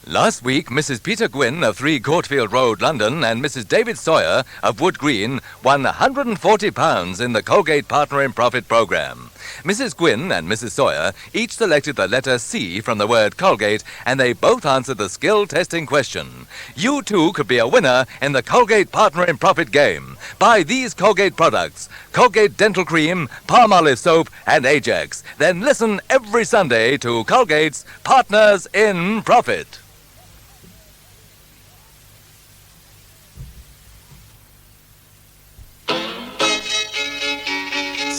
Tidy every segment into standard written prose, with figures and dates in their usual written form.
Last week, Mrs. Peter Gwynn of 3 Courtfield Road, London, and Mrs. David Sawyer of Wood Green won £140 in the Colgate Partner in Profit programme. Mrs. Gwynn and Mrs. Sawyer each selected the letter C from the word Colgate, and they both answered the skill testing question. You too could be a winner in the Colgate Partner in Profit game. Buy these Colgate products: Colgate Dental Cream, Palmolive Soap, and Ajax. Then listen every Sunday to Colgate's Partners in Profit.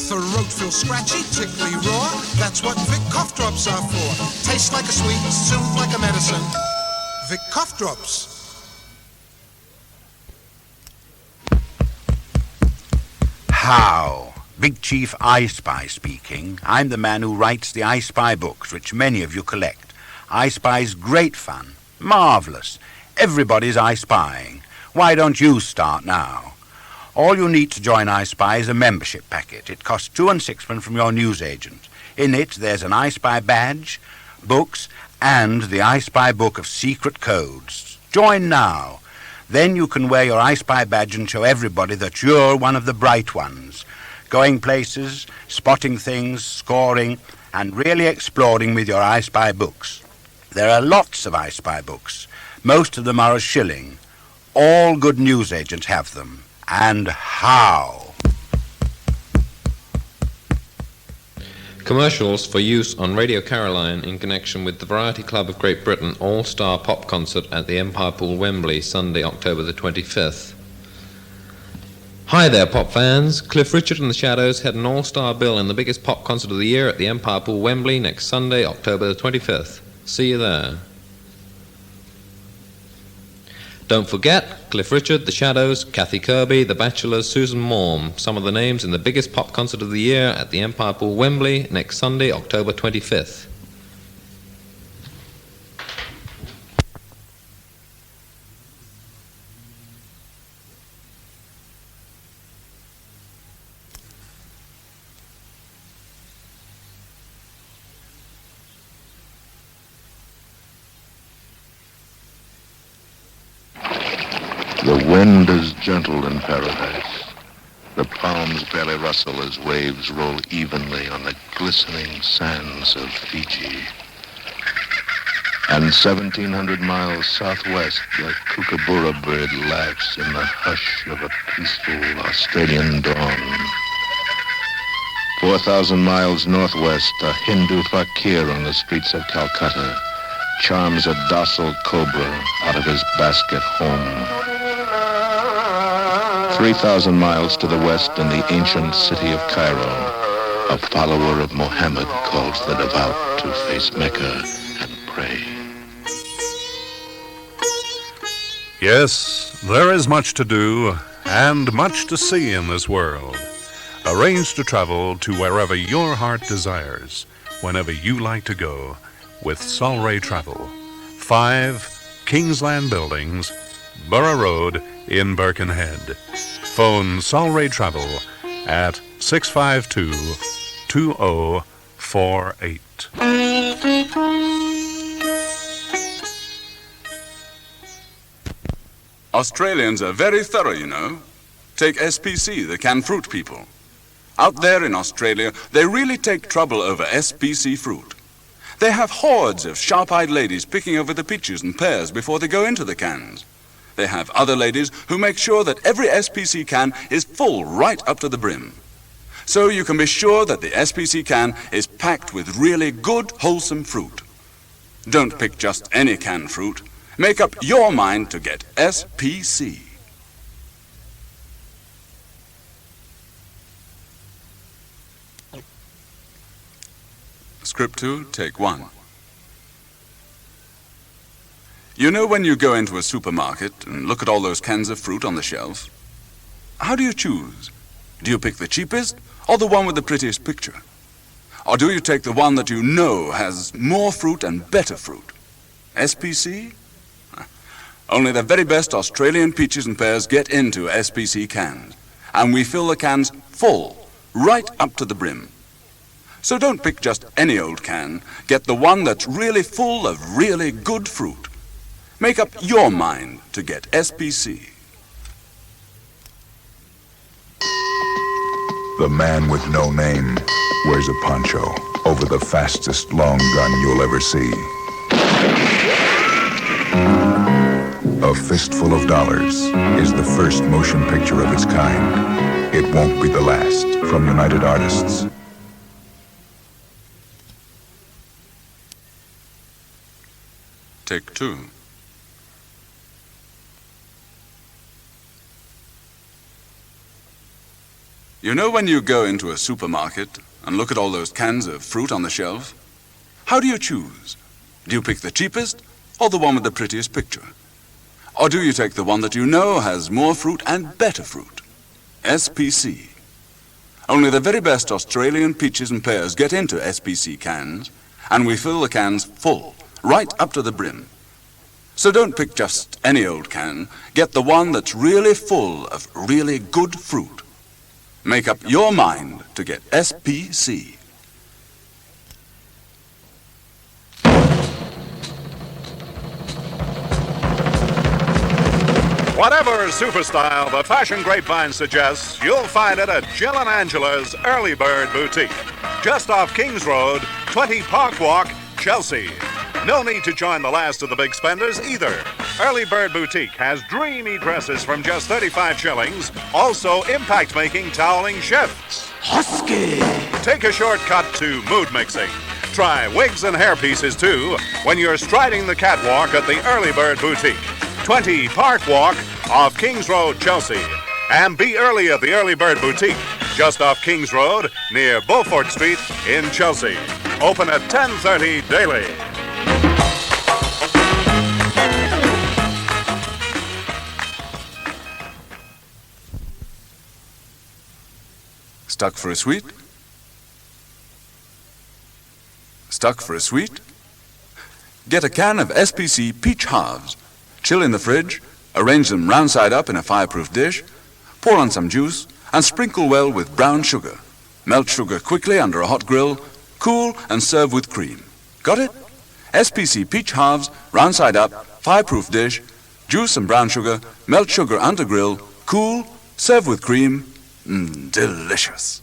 Throat feels scratchy, tickly raw. That's what Vic Cough Drops are for. Tastes like a sweet, soothe like a medicine. Vic Cough Drops. How? Big Chief I Spy speaking. I'm the man who writes the I Spy books, which many of you collect. I Spy's great fun. Marvellous. Everybody's I Spying. Why don't you start now? All you need to join I Spy is a membership packet. It costs 2 and 6pence from your newsagent. In it, there's an I Spy badge, books, and the I Spy book of secret codes. Join now. Then you can wear your I Spy badge and show everybody that you're one of the bright ones, going places, spotting things, scoring, and really exploring with your I Spy books. There are lots of I Spy books. Most of them are a shilling. All good newsagents have them. And how? Commercials for use on Radio Caroline in connection with the Variety Club of Great Britain All-Star Pop Concert at the Empire Pool, Wembley, Sunday, October the 25th. Hi there, pop fans. Cliff Richard and the Shadows had an all-star bill in the biggest pop concert of the year at the Empire Pool, Wembley, next Sunday, October the 25th. See you there. Don't forget, Cliff Richard, The Shadows, Kathy Kirby, The Bachelors, Susan Morm, some of the names in the biggest pop concert of the year at the Empire Pool, Wembley, next Sunday, October 25th. The wind is gentle in paradise. The palms barely rustle as waves roll evenly on the glistening sands of Fiji. And 1,700 miles southwest, the kookaburra bird laughs in the hush of a peaceful Australian dawn. 4,000 miles northwest, a Hindu fakir on the streets of Calcutta charms a docile cobra out of his basket home. 3,000 miles to the west in the ancient city of Cairo, a follower of Mohammed calls the devout to face Mecca and pray. Yes, there is much to do and much to see in this world. Arrange to travel to wherever your heart desires, whenever you like to go, with Solray Travel. 5 Kingsland Buildings, Borough Road in Birkenhead. Phone Solray Travel at 652-2048. Australians are very thorough, you know. Take SPC, the canned fruit people. Out there in Australia, they really take trouble over SPC fruit. They have hordes of sharp-eyed ladies picking over the peaches and pears before they go into the cans. They have other ladies who make sure that every SPC can is full right up to the brim. So you can be sure that the SPC can is packed with really good, wholesome fruit. Don't pick just any canned fruit. Make up your mind to get SPC. Script 2, take 1. You know when you go into a supermarket and look at all those cans of fruit on the shelf? How do you choose? Do you pick the cheapest or the one with the prettiest picture? Or do you take the one that you know has more fruit and better fruit? SPC? Only the very best Australian peaches and pears get into SPC cans, and we fill the cans full, right up to the brim. So don't pick just any old can. Get the one that's really full of really good fruit. Make up your mind to get SPC. The man with no name wears a poncho over the fastest long gun you'll ever see. A Fistful of Dollars is the first motion picture of its kind. It won't be the last. From United Artists. Take two. You know when you go into a supermarket and look at all those cans of fruit on the shelf? How do you choose? Do you pick the cheapest or the one with the prettiest picture? Or do you take the one that you know has more fruit and better fruit? SPC. Only the very best Australian peaches and pears get into SPC cans, and we fill the cans full, right up to the brim. So don't pick just any old can. Get the one that's really full of really good fruit. Make up your mind to get SPC. Whatever super style the fashion grapevine suggests, you'll find it at Jill and Angela's Early Bird Boutique, just off Kings Road, 20 Park Walk, Chelsea. No need to join the last of the big spenders either. Early Bird Boutique has dreamy dresses from just 35 shillings, also impact-making toweling shifts. Husky! Take a shortcut to mood mixing. Try wigs and hairpieces too when you're striding the catwalk at the Early Bird Boutique, 20 Park Walk off Kings Road, Chelsea. And be early at the Early Bird Boutique, just off Kings Road near Beaufort Street in Chelsea. Open at 10:30 daily. Stuck for a sweet? Stuck for a sweet? Get a can of SPC peach halves. Chill in the fridge, arrange them round side up in a fireproof dish, pour on some juice, and sprinkle well with brown sugar. Melt sugar quickly under a hot grill, cool, and serve with cream. Got it? SPC peach halves, round side up, fireproof dish, juice and brown sugar, melt sugar under grill, cool, serve with cream. Delicious.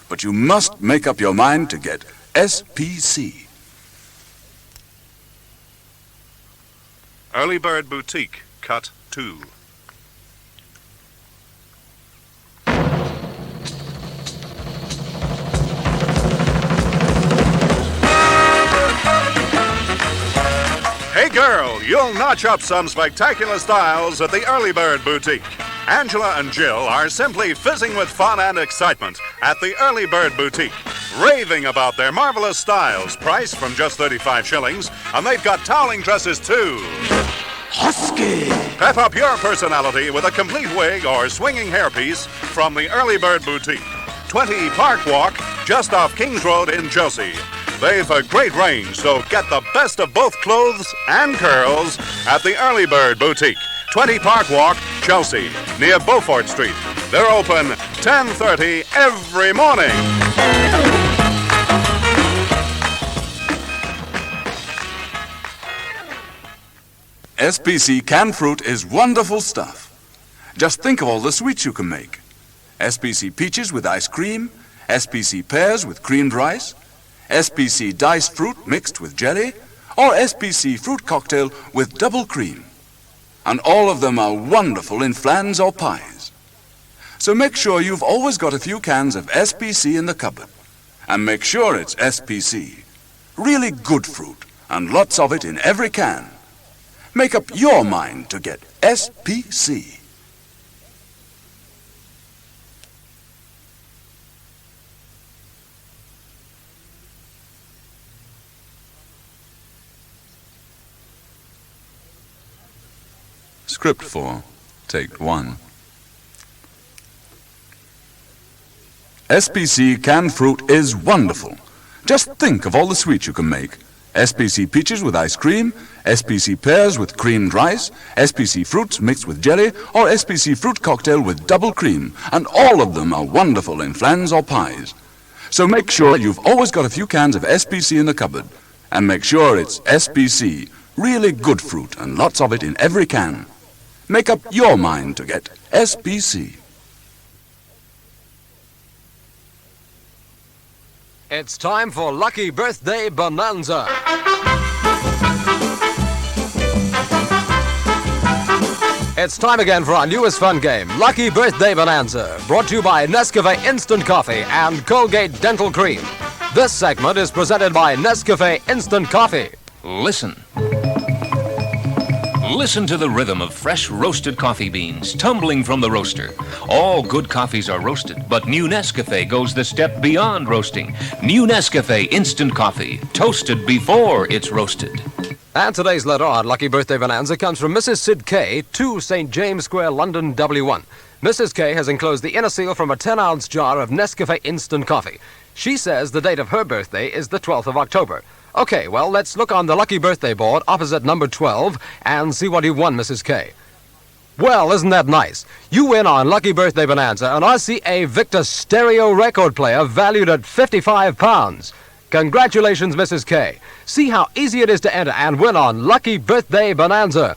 But you must make up your mind to get SPC. Early Bird Boutique, Cut 2. Hey girl, you'll notch up some spectacular styles at the Early Bird Boutique. Angela and Jill are simply fizzing with fun and excitement at the Early Bird Boutique, raving about their marvelous styles, priced from just 35 shillings, and they've got toweling dresses too. Husky! Pep up your personality with a complete wig or swinging hairpiece from the Early Bird Boutique, 20 Park Walk, just off Kings Road in Chelsea. They've a great range, so get the best of both clothes and curls at the Early Bird Boutique, 20 Park Walk, Chelsea, near Beaufort Street. They're open 10:30 every morning. SPC canned fruit is wonderful stuff. Just think of all the sweets you can make. SPC peaches with ice cream, SPC pears with creamed rice, SPC diced fruit mixed with jelly, or SPC fruit cocktail with double cream. And all of them are wonderful in flans or pies. So make sure you've always got a few cans of SPC in the cupboard. And make sure it's SPC. Really good fruit, and lots of it in every can. Make up your mind to get SPC. Script 4, take 1. SPC canned fruit is wonderful. Just think of all the sweets you can make. SPC peaches with ice cream, SPC pears with creamed rice, SPC fruits mixed with jelly, or SPC fruit cocktail with double cream. And all of them are wonderful in flans or pies. So make sure you've always got a few cans of SPC in the cupboard. And make sure it's SPC. Really good fruit and lots of it in every can. Make up your mind to get SPC. It's time for Lucky Birthday Bonanza. It's time again for our newest fun game, Lucky Birthday Bonanza, brought to you by Nescafe Instant Coffee and Colgate Dental Cream. This segment is presented by Nescafe Instant Coffee. Listen. Listen to the rhythm of fresh roasted coffee beans tumbling from the roaster. All good coffees are roasted, but new Nescafe goes the step beyond roasting. New Nescafe Instant Coffee, toasted before it's roasted. And today's letter on Lucky Birthday Bonanza comes from Mrs. Sid K, 2 St. James Square, London, W1. Mrs. K has enclosed the inner seal from a 10-ounce jar of Nescafe Instant Coffee. She says the date of her birthday is the 12th of October. Okay, well, let's look on the Lucky Birthday board opposite number 12 and see what you've won, Mrs. K. Well, isn't that nice? You win on Lucky Birthday Bonanza an RCA Victor stereo record player valued at £55. Congratulations, Mrs. K. See how easy it is to enter and win on Lucky Birthday Bonanza.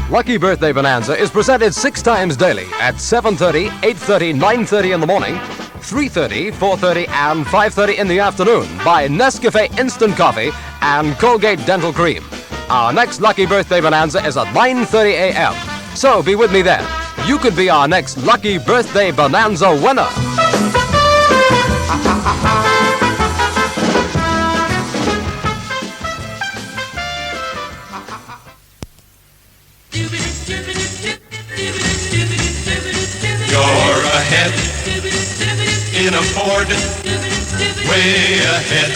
Lucky Birthday Bonanza is presented 6 times daily at 7:30, 8:30, 9:30 in the morning, 3:30, 4:30, and 5:30 in the afternoon by Nescafe Instant Coffee and Colgate Dental Cream. Our next Lucky Birthday Bonanza is at 9:30 a.m. So be with me then. You could be our next Lucky Birthday Bonanza winner. You're ahead in a Ford, way ahead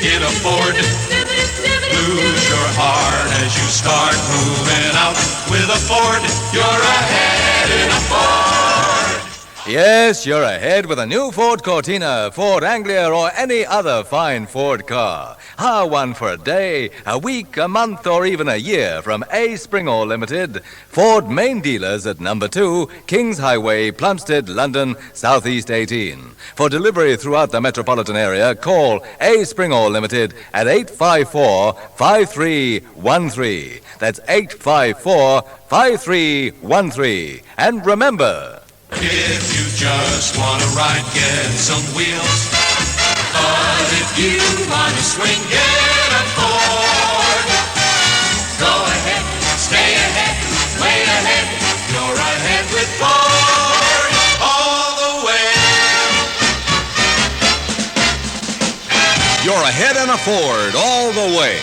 in a Ford. Lose your heart as you start moving out with a Ford. You're ahead in a Ford. Yes, you're ahead with a new Ford Cortina, Ford Anglia, or any other fine Ford car. Hire one for a day, a week, a month, or even a year from A. Springall Limited, Ford main dealers at number 2, Kings Highway, Plumstead, London, Southeast 18. For delivery throughout the metropolitan area, call A. Springall Limited at 854-5313. That's 854-5313. And remember, If you just want to ride, get some wheels. But if you want to swing, get a Ford. Go ahead, stay ahead, way ahead. You're ahead with Ford all the way. you're ahead in a Ford all the way.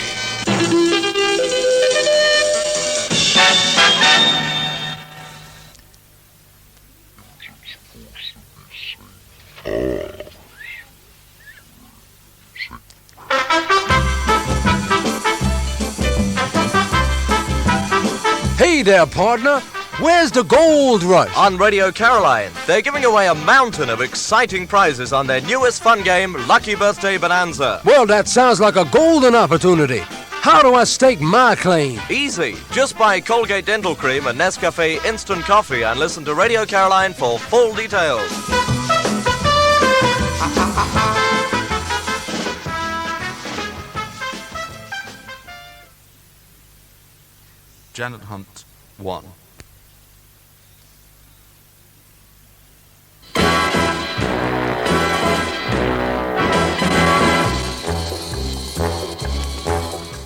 Hey there, partner. Where's the gold rush? On Radio Caroline, they're giving away a mountain of exciting prizes on their newest fun game, Lucky Birthday Bonanza. Well, that sounds like a golden opportunity. How do I stake my claim? Easy. Just buy Colgate Dental Cream and Nescafe Instant Coffee and listen to Radio Caroline for full details. Janet Hunt 1.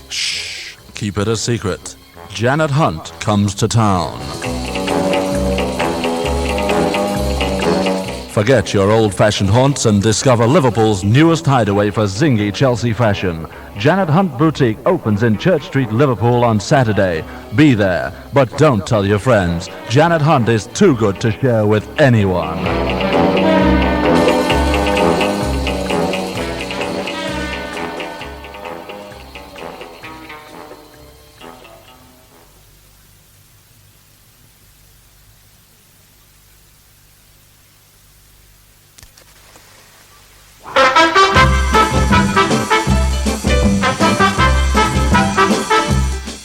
Shh, keep it a secret. Janet Hunt comes to town. Forget your old-fashioned haunts and discover Liverpool's newest hideaway for zingy Chelsea fashion. Janet Hunt Boutique opens in Church Street, Liverpool on Saturday. Be there, but don't tell your friends. Janet Hunt is too good to share with anyone.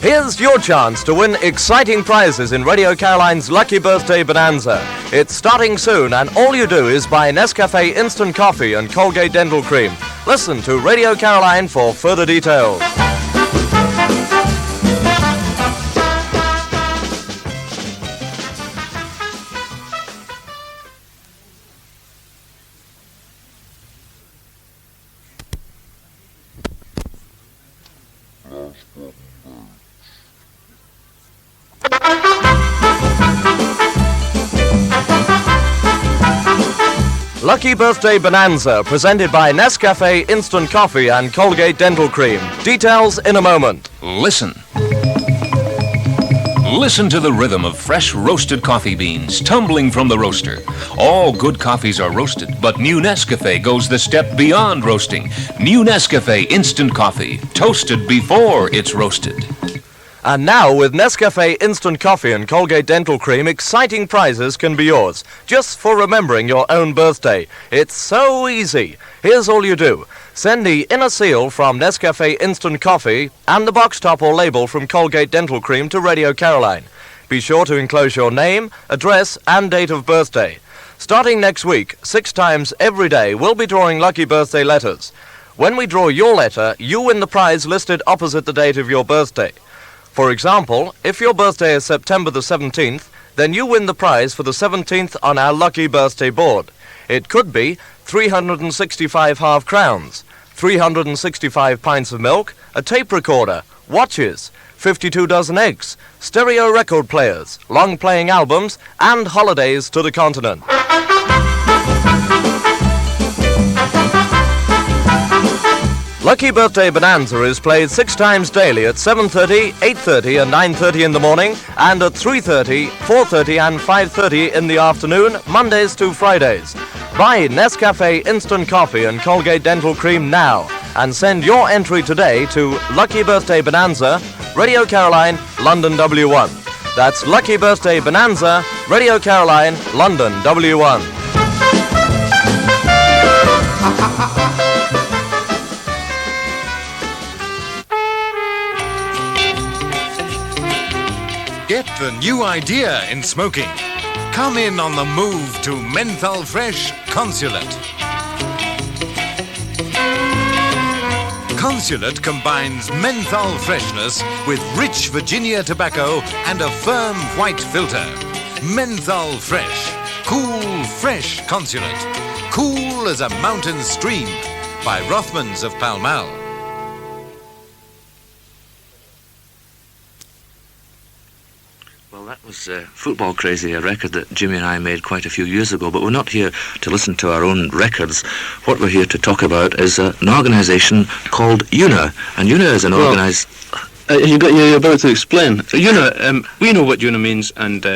Here's your chance to win exciting prizes in Radio Caroline's Lucky Birthday Bonanza. It's starting soon, and all you do is buy Nescafe Instant Coffee and Colgate Dental Cream. Listen to Radio Caroline for further details. Lucky Birthday Bonanza, presented by Nescafe Instant Coffee and Colgate Dental Cream. Details in a moment. Listen. Listen to the rhythm of fresh roasted coffee beans tumbling from the roaster. All good coffees are roasted, but new Nescafe goes the step beyond roasting. New Nescafe Instant Coffee, toasted before it's roasted. And now, with Nescafe Instant Coffee and Colgate Dental Cream, exciting prizes can be yours, just for remembering your own birthday. It's so easy. Here's all you do. Send the inner seal from Nescafe Instant Coffee and the box top or label from Colgate Dental Cream to Radio Caroline. Be sure to enclose your name, address, and date of birthday. Starting next week, 6 times every day, we'll be drawing lucky birthday letters. When we draw your letter, you win the prize listed opposite the date of your birthday. For example, if your birthday is September the 17th, then you win the prize for the 17th on our lucky birthday board. It could be 365 half crowns, 365 pints of milk, a tape recorder, watches, 52 dozen eggs, stereo record players, long-playing albums, and holidays to the continent. Lucky Birthday Bonanza is played 6 times daily at 7:30, 8:30 and 9:30 in the morning, and at 3:30, 4:30 and 5:30 in the afternoon, Mondays to Fridays. Buy Nescafe Instant Coffee and Colgate Dental Cream now, and send your entry today to Lucky Birthday Bonanza, Radio Caroline, London W1. That's Lucky Birthday Bonanza, Radio Caroline, London W1. Get the new idea in smoking. Come in on the move to Menthol Fresh Consulate. Consulate combines menthol freshness with rich Virginia tobacco and a firm white filter. Menthol Fresh. Cool, fresh Consulate. Cool as a mountain stream. By Rothmans of Pall Mall. Well, that was Football Crazy, a record that Jimmy and I made quite a few years ago, but we're not here to listen to our own records. What we're here to talk about is an organisation called UNA, and UNA is an organised... You're about to explain. UNA, we know what UNA means, and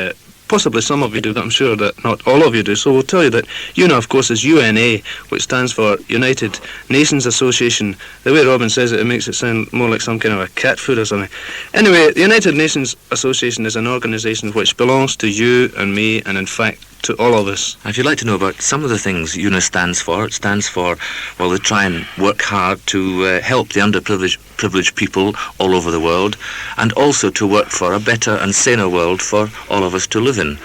possibly some of you do, but I'm sure that not all of you do. So we'll tell you that UNA, of course, is UNA, which stands for United Nations Association. The way Robin says it, it makes it sound more like some kind of a cat food or something. Anyway, the United Nations Association is an organisation which belongs to you and me, and in fact to all of us. If you'd like to know about some of the things UNA stands for, it stands for, well, they try and work hard to help the underprivileged people all over the world, and also to work for a better and saner world for all of us to live in.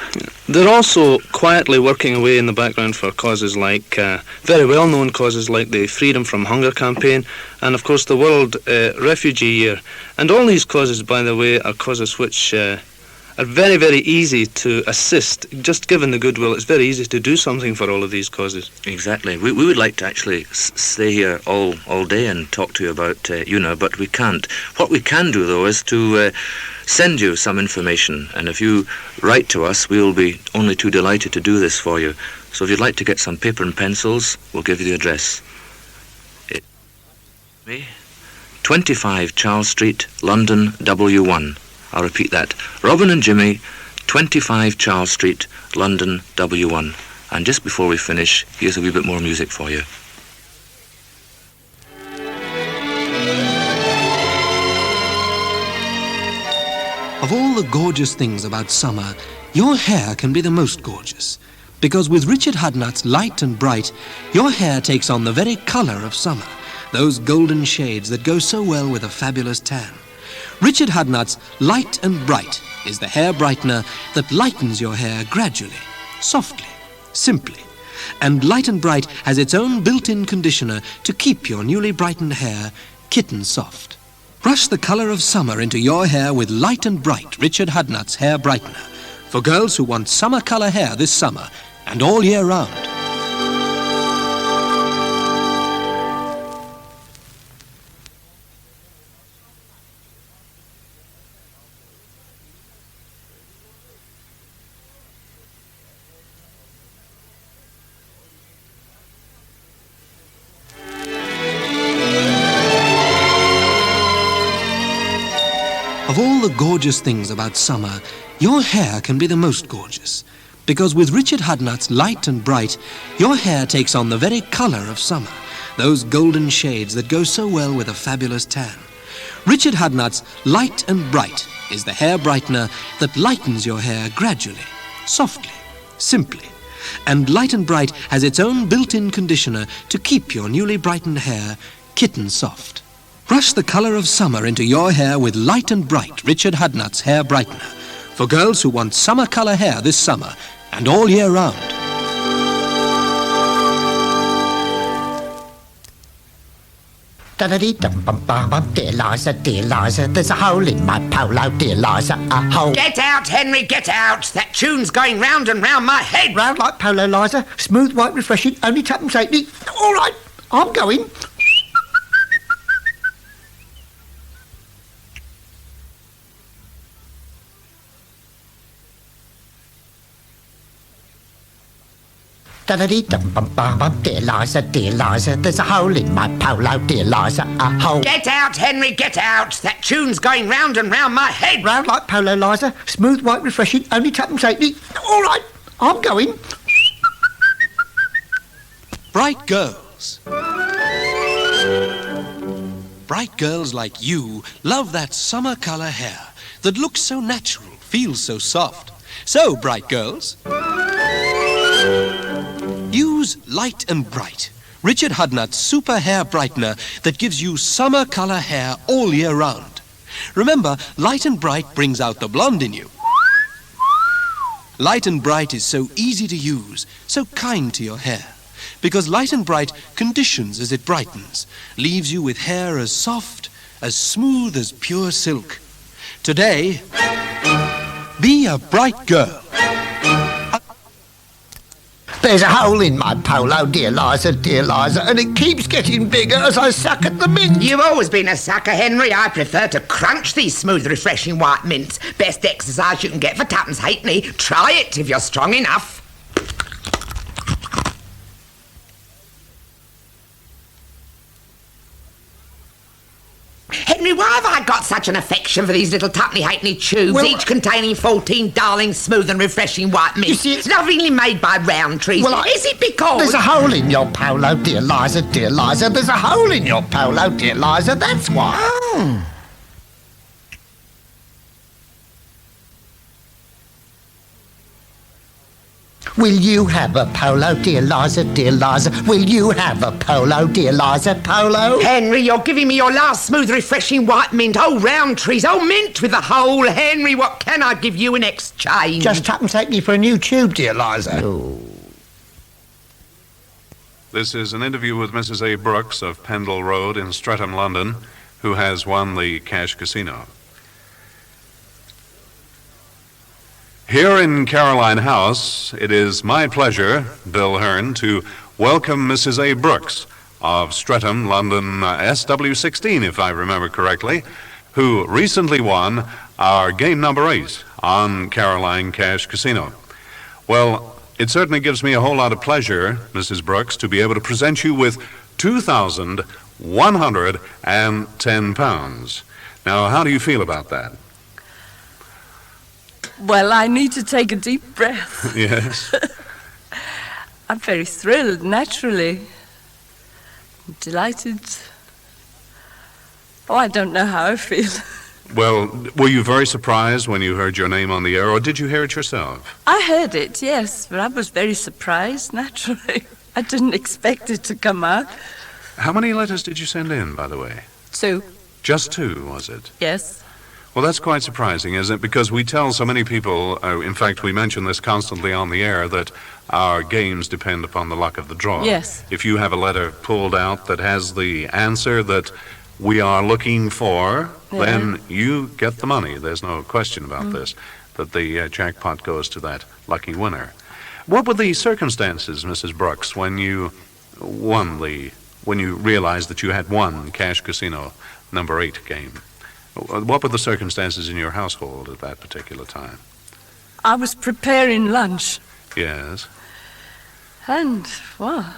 They're also quietly working away in the background for causes like, very well-known causes like the Freedom from Hunger campaign, and of course the World Refugee Year. And all these causes, by the way, are causes which are very, very easy to assist. Just given the goodwill, it's very easy to do something for all of these causes. Exactly. We would like to actually stay here all day and talk to you about UNA, but we can't. What we can do, though, is to send you some information, and if you write to us, we'll be only too delighted to do this for you. So if you'd like to get some paper and pencils, we'll give you the address. 25 Charles Street, London, W1. I'll repeat that. Robin and Jimmy, 25 Charles Street, London, W1. And just before we finish, here's a wee bit more music for you. Of all the gorgeous things about summer, your hair can be the most gorgeous. Because with Richard Hudnut's Light and Bright, your hair takes on the very colour of summer. Those golden shades that go so well with a fabulous tan. Richard Hudnut's Light and Bright is the hair brightener that lightens your hair gradually, softly, simply. And Light and Bright has its own built-in conditioner to keep your newly brightened hair kitten soft. Brush the colour of summer into your hair with Light and Bright Richard Hudnut's hair brightener for girls who want summer colour hair this summer and all year round. Of all the gorgeous things about summer, your hair can be the most gorgeous. Because with Richard Hudnut's Light and Bright, your hair takes on the very colour of summer, those golden shades that go so well with a fabulous tan. Richard Hudnut's Light and Bright is the hair brightener that lightens your hair gradually, softly, simply. And Light and Bright has its own built-in conditioner to keep your newly brightened hair kitten soft. Brush the colour of summer into your hair with Light and Bright Richard Hudnut's hair brightener for girls who want summer colour hair this summer and all year round. Dear Liza, there's a hole in my polo, dear Liza, a hole. Get out, Henry, get out! That tune's going round and round my head. Round like polo, Liza. Smooth, white, refreshing, only tuppence halfpenny. All right, I'm going. Dear Liza, there's a hole in my polo, dear Liza, a hole. Get out, Henry, get out! That tune's going round and round my head. Round like polo, Liza. Smooth, white, refreshing, only tuppence halfpenny. All right, I'm going. Bright girls. Bright girls like you love that summer colour hair that looks so natural, feels so soft. So, bright girls, use Light and Bright, Richard Hudnut's super hair brightener that gives you summer colour hair all year round. Remember, Light and Bright brings out the blonde in you. Light and Bright is so easy to use, so kind to your hair. Because Light and Bright conditions as it brightens, leaves you with hair as soft, as smooth as pure silk. Today, be a bright girl. There's a hole in my polo, dear Liza, and it keeps getting bigger as I suck at the mint. You've always been a sucker, Henry. I prefer to crunch these smooth, refreshing white mints. Best exercise you can get for tuppence halfpenny. Try it if you're strong enough. Henry, why have I got such an affection for these little tuppenny halfpenny tubes, each containing 14 darling, smooth and refreshing white mints? You see, it's lovingly made by Roundtrees. Is it because... There's a hole in your polo, dear Liza, there's a hole in your polo, dear Liza, that's why. Oh. Will you have a polo, dear Liza? Will you have a polo, dear Liza? Polo? Henry, you're giving me your last smooth, refreshing white mint. Oh, Roundtrees, oh, mint with a hole. Henry, what can I give you in exchange? Just tuppence halfpenny for a new tube, dear Liza. Oh. This is an interview with Mrs. A. Brooks of Pendle Road in Streatham, London, who has won the Cash Casino. Here in Caroline House, it is my pleasure, Bill Hearn, to welcome Mrs. A. Brooks of Streatham, London, SW16, if I remember correctly, who recently won our game number 8 on Caroline Cash Casino. Well, it certainly gives me a whole lot of pleasure, Mrs. Brooks, to be able to present you with £2,110. Now, how do you feel about that? Well, I need to take a deep breath. Yes. I'm very thrilled, naturally. I'm delighted. Oh, I don't know how I feel. Well, were you very surprised when you heard your name on the air, or did you hear it yourself? I heard it, yes, but I was very surprised, naturally. I didn't expect it to come out. How many letters did you send in, by the way? 2. Just 2, was it? Yes. Well, that's quite surprising, isn't it? Because we tell so many people, in fact, we mention this constantly on the air, that our games depend upon the luck of the draw. Yes. If you have a letter pulled out that has the answer that we are looking for, then you get the money. There's no question about this, that the jackpot goes to that lucky winner. What were the circumstances, Mrs. Brooks, when you realized that you had won Cash Casino number 8 game? What were the circumstances in your household at that particular time? I was preparing lunch, Yes. and, well,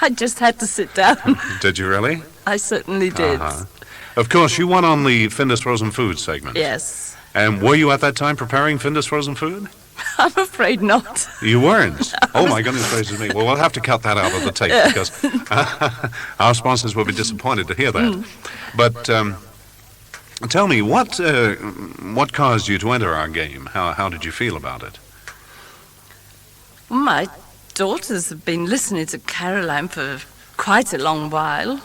I just had to sit down. Did you really? I certainly did. Uh-huh. Of course, you won on the Findus Frozen Food segment. Yes. And were you at that time preparing Findus Frozen Food? I'm afraid not. You weren't? Oh, my goodness gracious me. Well, we'll have to cut that out of the tape because our sponsors will be disappointed to hear that. But tell me, what caused you to enter our game? How did you feel about it? My daughters have been listening to Caroline for quite a long while.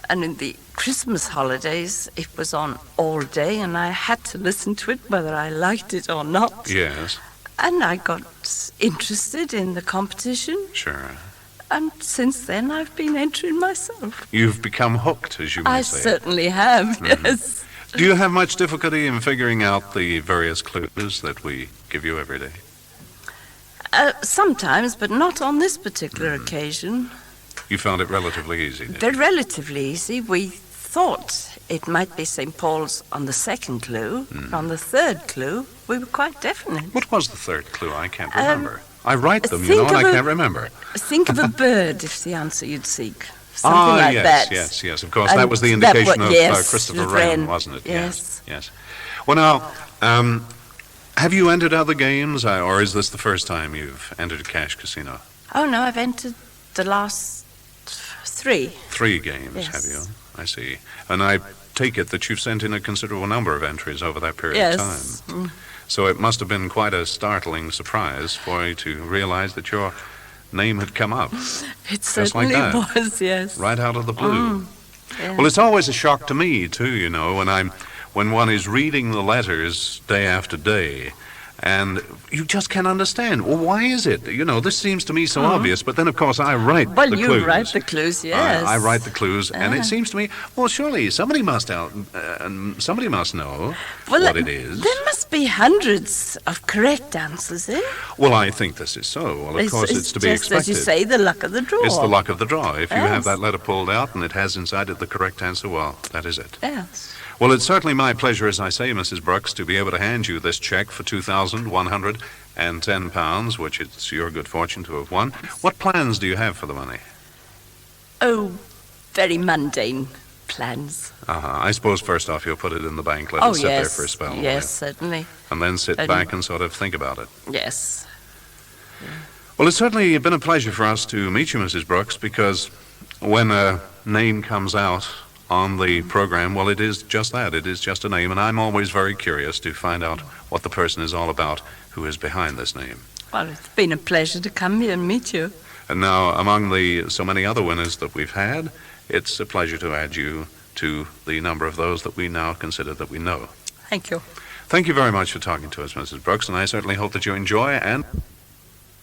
And in the Christmas holidays, it was on all day, and I had to listen to it whether I liked it or not. Yes. And I got interested in the competition, Sure. and since then I've been entering myself. You've become hooked, as you may I say. certainly have, yes. Do you have much difficulty in figuring out the various clues that we give you every day? Sometimes, but not on this particular occasion. You found it relatively easy, did you? They're relatively easy. We thought it might be St. Paul's on the second clue. On the third clue, we were quite definite. What was the third clue? I can't remember. I write them, and I can't remember. Think of a bird, if the answer you'd seek. Something like yes, that. yes. Of course, And that was the indication of yes, Christopher Wren, Wren, wasn't it? Yes. Yes. Well, now, have you entered other games, or is this the first time you've entered a Cash Casino? Oh, no, I've entered the last 3. 3 games, Yes. have you? I see. And I take it that you've sent in a considerable number of entries over that period of Yes. time. So it must have been quite a startling surprise for you to realize that your name had come up. It Just like certainly that. was, yes. Right out of the blue. Yeah. Well, it's always a shock to me, too, you know, when one is reading the letters day after day, and you just can't understand. Well, why is it? You know, this seems to me so obvious, but then, of course, I write the clues. Well, you write the clues, yes. I write the clues, and Ah. it seems to me, well, surely somebody must know Well, what it is. There must be hundreds of correct answers, eh? Well, I think this is so. Well, of course, it's to be just, expected. as you say, the luck of the draw. It's the luck of the draw. If you have Yes. that letter pulled out and it has inside it the correct answer, well, that is it. Yes. Well, it's certainly my pleasure, as I say, Mrs. Brooks, to be able to hand you this check for £2,110, which it's your good fortune to have won. What plans do you have for the money? Oh, very mundane plans. I suppose first off you'll put it in the bank, let it sit there for a spell. will Yes, you? certainly. And then sit back and sort of think about it. Yes. Well, it's certainly been a pleasure for us to meet you, Mrs. Brooks, because when a name comes out on the program, well, it is just that. It is just a name, and I'm always very curious to find out what the person is all about who is behind this name. Well, it's been a pleasure to come here and meet you. And now, among the so many other winners that we've had, it's a pleasure to add you to the number of those that we now consider that we know. Thank you. Thank you very much for talking to us, Mrs. Brooks, and I certainly hope that you enjoy and